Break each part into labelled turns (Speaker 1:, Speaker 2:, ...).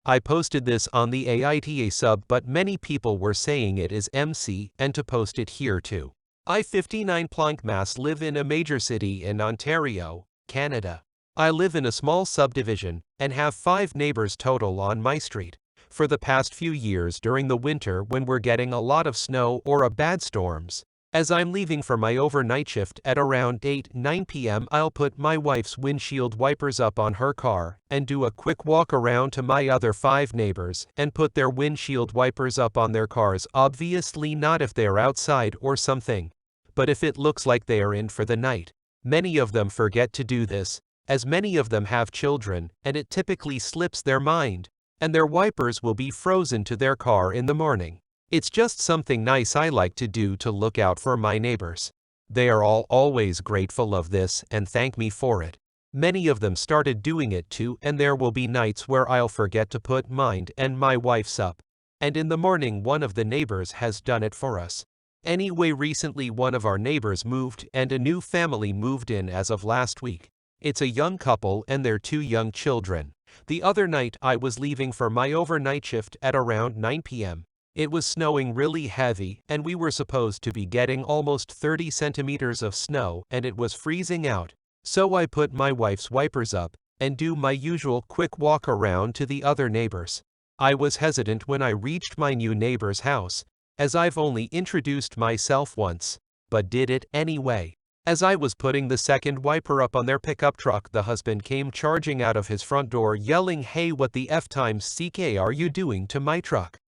Speaker 1: I posted this on the AITA sub, but many people were saying it is MC and to post it here too. I 59 Plankmas live in a major city in Ontario, Canada. I live in a small subdivision and have 5 neighbors total on my street. For the past few years during the winter when we're getting a lot of snow or a bad storms, as I'm leaving for my overnight shift at around 8-9 p.m. I'll put my wife's windshield wipers up on her car and do a quick walk around to my other 5 neighbors and put their windshield wipers up on their cars, obviously not if they're outside or something, but if it looks like they are in for the night. Many of them forget to do this, as many of them have children and it typically slips their mind, and their wipers will be frozen to their car in the morning. It's just something nice I like to do to look out for my neighbors. They are all always grateful of this and thank me for it. Many of them started doing it too, and there will be nights where I'll forget to put mine and my wife's up. And in the morning one of the neighbors has done it for us. Anyway, recently one of our neighbors moved and a new family moved in as of last week. It's a young couple and their 2 young children. The other night I was leaving for my overnight shift at around 9 p.m. It was snowing really heavy and we were supposed to be getting almost 30 centimeters of snow and it was freezing out. So I put my wife's wipers up and do my usual quick walk around to the other neighbors. I was hesitant when I reached my new neighbor's house, as I've only introduced myself once, but did it anyway. As I was putting the second wiper up on their pickup truck, the husband came charging out of his front door yelling, "Hey, what the F times CK are you doing to my truck?"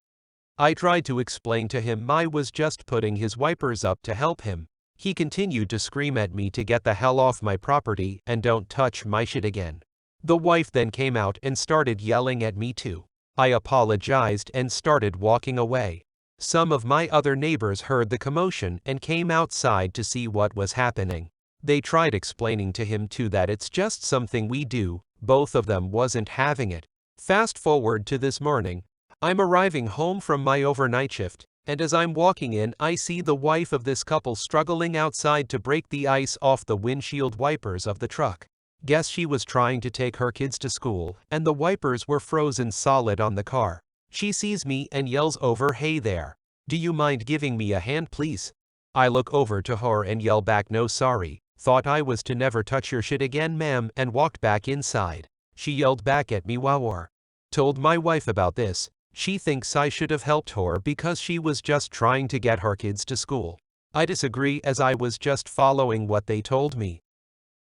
Speaker 1: I tried to explain to him I was just putting his wipers up to help him. He continued to scream at me to get the hell off my property and don't touch my shit again. The wife then came out and started yelling at me too. I apologized and started walking away. Some of my other neighbors heard the commotion and came outside to see what was happening. They tried explaining to him too that it's just something we do. Both of them wasn't having it. Fast forward to this morning. I'm arriving home from my overnight shift, and as I'm walking in I see the wife of this couple struggling outside to break the ice off the windshield wipers of the truck. Guess she was trying to take her kids to school, and the wipers were frozen solid on the car. She sees me and yells over, "Hey there. Do you mind giving me a hand please?" I look over to her and yell back, "No sorry, thought I was to never touch your shit again ma'am," and walked back inside. She yelled back at me, "Wow." Told my wife about this. She thinks I should have helped her because she was just trying to get her kids to school. I disagree, as I was just following what they told me.